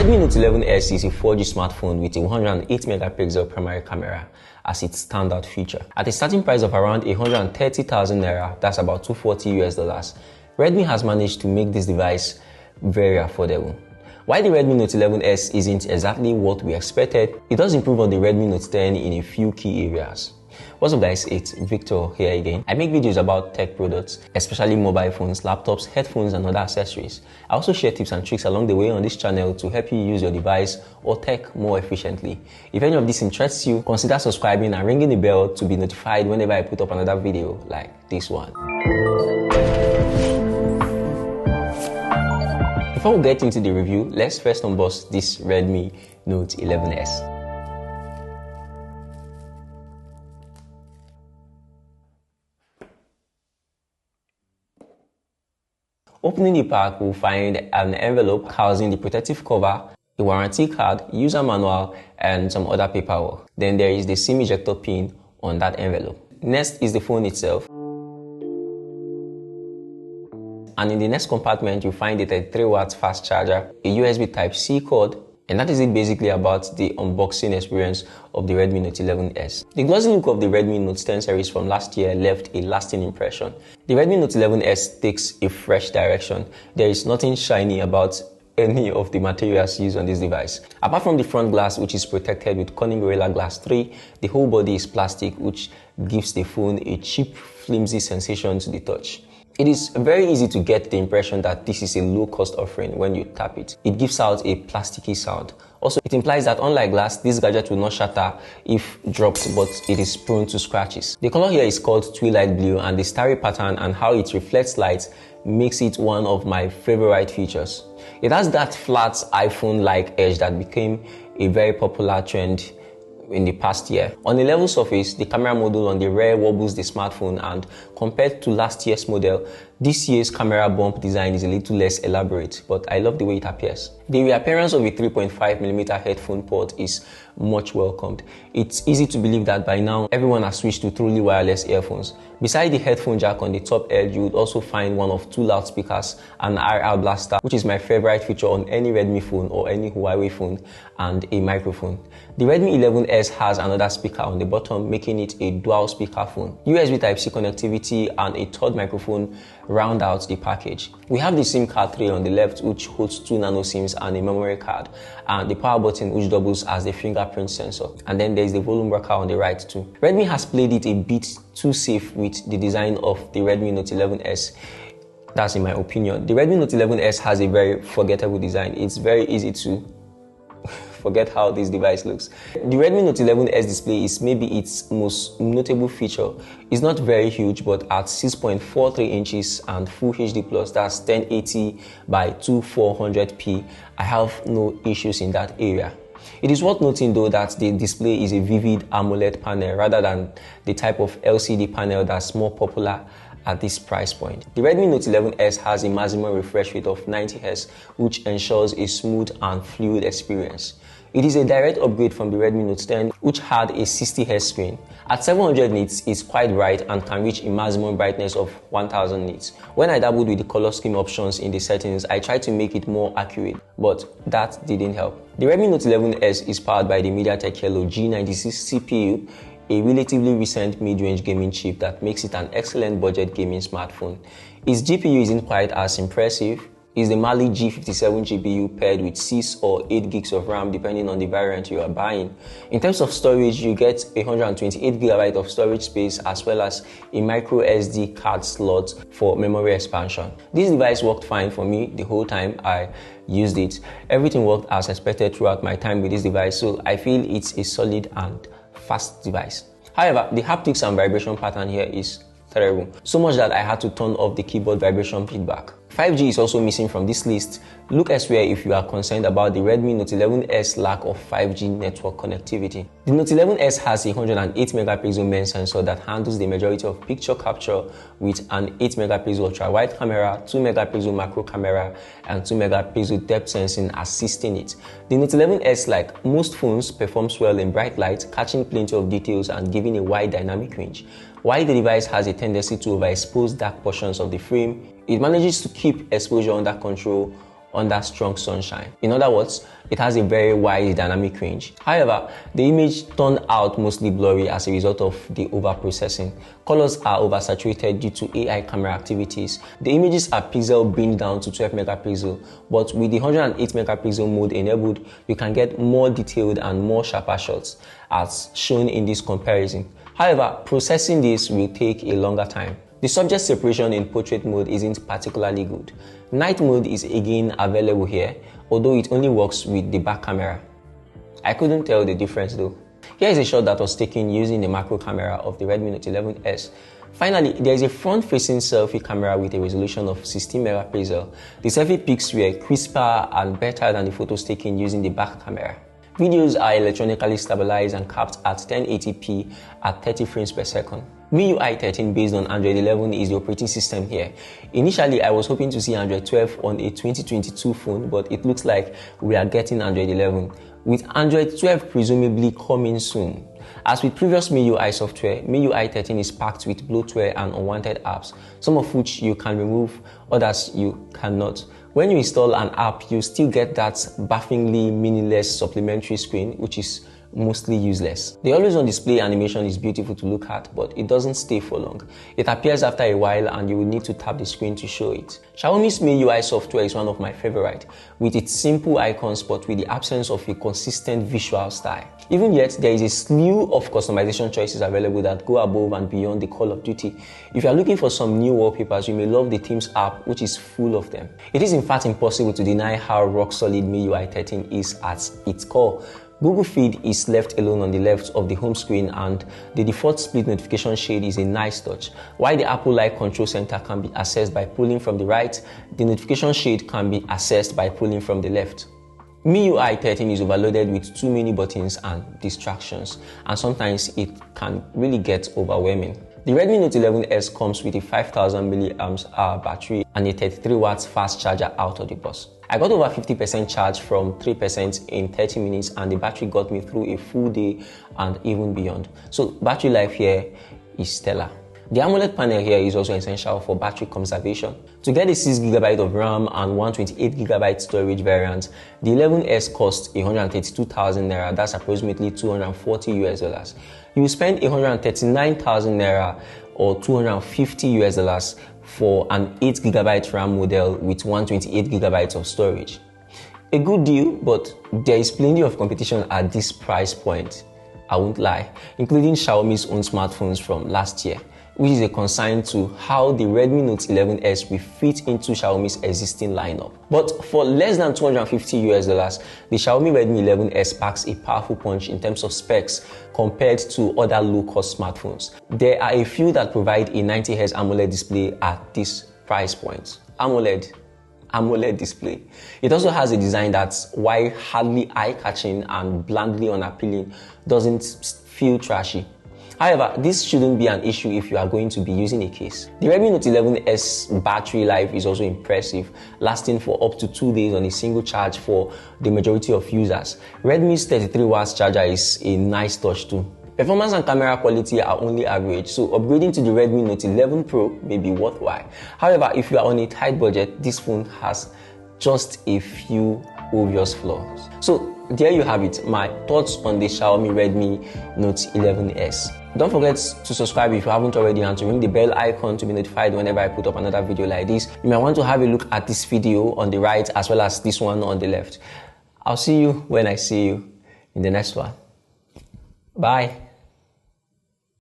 Redmi Note 11S is a 4G smartphone with a 108 megapixel primary camera as its standout feature. At a starting price of around 130,000 naira, that's about $240 US, Redmi has managed to make this device very affordable. While the Redmi Note 11S isn't exactly what we expected, it does improve on the Redmi Note 10 in a few key areas. What's up guys, it's Victor here again. I make videos about tech products, especially mobile phones, laptops, headphones and other accessories. I also share tips and tricks along the way on this channel to help you use your device or tech more efficiently. If any of this interests you, consider subscribing and ringing the bell to be notified whenever I put up another video like this one. Before we get into the review, let's first unbox this Redmi Note 11S. Opening the pack, we'll find an envelope housing the protective cover, a warranty card, user manual, and some other paperwork. Then there is the SIM ejector pin on that envelope. Next is the phone itself. And in the next compartment, you'll find a 33 watt fast charger, a USB Type-C cord, and that is it basically about the unboxing experience of the Redmi Note 11S. The glossy look of the Redmi Note 10 series from last year left a lasting impression. The Redmi Note 11S takes a fresh direction. There is nothing shiny about any of the materials used on this device. Apart from the front glass, which is protected with Corning Gorilla Glass 3, the whole body is plastic, which gives the phone a cheap, flimsy sensation to the touch. It is very easy to get the impression that this is a low-cost offering when you tap it. It gives out a plasticky sound. Also, it implies that unlike glass, this gadget will not shatter if dropped, but it is prone to scratches. The color here is called Twilight Blue, and the starry pattern and how it reflects light makes it one of my favorite features. It has that flat iPhone-like edge that became a very popular trend in the past year. On a level surface, the camera module on the rear wobbles the smartphone, and compared to last year's model, this year's camera bump design is a little less elaborate, but I love the way it appears. The reappearance of a 3.5mm headphone port is much welcomed. It's easy to believe that by now, everyone has switched to truly wireless earphones. Beside the headphone jack on the top edge, you would also find one of two loudspeakers, an IR blaster, which is my favorite feature on any Redmi phone or any Huawei phone, and a microphone. The Redmi 11S has another speaker on the bottom, making it a dual speaker phone. USB Type-C connectivity and a third microphone round out the package. We have the SIM card tray on the left, which holds 2 nano SIMs and a memory card, and the power button, which doubles as the fingerprint sensor. And then there's the volume rocker on the right too. Redmi has played it a bit too safe with the design of the Redmi Note 11S. That's in my opinion. The Redmi Note 11S has a very forgettable design. It's very easy to forget how this device looks. The Redmi Note 11S display is maybe its most notable feature. It's not very huge, but at 6.43 inches and Full HD+, that's 1080 by 2400p, I have no issues in that area. It is worth noting though that the display is a vivid AMOLED panel rather than the type of LCD panel that's more popular at this price point. The Redmi Note 11S has a maximum refresh rate of 90Hz, which ensures a smooth and fluid experience. It is a direct upgrade from the Redmi Note 10, which had a 60Hz screen. At 700 nits, it's quite bright and can reach a maximum brightness of 1000 nits. When I dabbled with the color scheme options in the settings, I tried to make it more accurate, but that didn't help. The Redmi Note 11S is powered by the MediaTek Helio G96 CPU, a relatively recent mid-range gaming chip that makes it an excellent budget gaming smartphone. Its GPU isn't quite as impressive. It's the Mali G57 GPU paired with 6 or 8 gigs of RAM depending on the variant you are buying. In terms of storage, you get 128GB of storage space as well as a micro SD card slot for memory expansion. This device worked fine for me the whole time I used it. Everything worked as expected throughout my time with this device, so I feel it's a solid and fast device. However, the haptics and vibration pattern here is terrible, so much that I had to turn off the keyboard vibration feedback. 5G is also missing from this list. Look elsewhere if you are concerned about the Redmi Note 11S lack of 5G network connectivity. The Note 11S has a 108 megapixel main sensor that handles the majority of picture capture with an 8 megapixel ultra-wide camera, 2 megapixel macro camera, and 2 megapixel depth sensing assisting it. The Note 11S, like most phones, performs well in bright light, catching plenty of details and giving a wide dynamic range. While the device has a tendency to overexpose dark portions of the frame, it manages to keep exposure under control under strong sunshine. In other words, It has a very wide dynamic range. However, the image turned out mostly blurry as a result of the overprocessing. Colors are oversaturated due to AI camera activities. The images are pixel binned down to 12 megapixel, but with the 108 megapixel mode enabled, you can get more detailed and more sharper shots, as shown in this comparison. However, processing this will take a longer time. The subject separation in portrait mode isn't particularly good. Night mode is again available here, although it only works with the back camera. I couldn't tell the difference though. Here is a shot that was taken using the macro camera of the Redmi Note 11S. Finally, there is a front-facing selfie camera with a resolution of 16 megapixel. The selfie pics were crisper and better than the photos taken using the back camera. Videos are electronically stabilized and capped at 1080p at 30 frames per second. MIUI 13 based on Android 11 is the operating system here. Initially, I was hoping to see Android 12 on a 2022 phone, but it looks like we are getting Android 11, with Android 12 presumably coming soon. As with previous MIUI software, MIUI 13 is packed with bloatware and unwanted apps, some of which you can remove, others you cannot. When you install an app, you still get that bafflingly meaningless supplementary screen, which is mostly useless. The always on display animation is beautiful to look at, but it doesn't stay for long. It appears after a while and you will need to tap the screen to show it. Xiaomi's MIUI software is one of my favorite, with its simple icons but with the absence of a consistent visual style. Even yet, there is a slew of customization choices available that go above and beyond the Call of Duty. If you are looking for some new wallpapers, you may love the Themes app, which is full of them. It is in fact impossible to deny how rock solid MIUI 13 is at its core. Google Feed is left alone on the left of the home screen, and the default split notification shade is a nice touch. While the Apple-like control center can be accessed by pulling from the right, the notification shade can be accessed by pulling from the left. MIUI 13 is overloaded with too many buttons and distractions, and sometimes it can really get overwhelming. The Redmi Note 11S comes with a 5000 mAh battery and a 33 watts fast charger out of the box. I got over 50% charge from 3% in 30 minutes, and the battery got me through a full day and even beyond. So battery life here is stellar. The AMOLED panel here is also essential for battery conservation. To get a 6GB of RAM and 128GB storage variant, the 11S costs 132,000 naira, that's approximately $240. You will spend 139,000 naira or $250 for an 8GB RAM model with 128GB of storage. A good deal, but there is plenty of competition at this price point, I won't lie, including Xiaomi's own smartphones from last year, which is a concern to how the Redmi Note 11S will fit into Xiaomi's existing lineup. But for less than $250, the Xiaomi Redmi 11S packs a powerful punch in terms of specs compared to other low-cost smartphones. There are a few that provide a 90Hz AMOLED display at this price point. AMOLED display. It also has a design that's, while hardly eye-catching and blandly unappealing, doesn't feel trashy. However, this shouldn't be an issue if you are going to be using a case. The Redmi Note 11S battery life is also impressive, lasting for up to 2 days on a single charge for the majority of users. Redmi's 33 watts charger is a nice touch too. Performance and camera quality are only average, so upgrading to the Redmi Note 11 Pro may be worthwhile. However, if you are on a tight budget, this phone has just a few obvious flaws. So there you have it, my thoughts on the Xiaomi Redmi Note 11S. Don't forget to subscribe if you haven't already, and to ring the bell icon to be notified whenever I put up another video like this. You may want to have a look at this video on the right as well as this one on the left. I'll see you when I see you in the next one. Bye.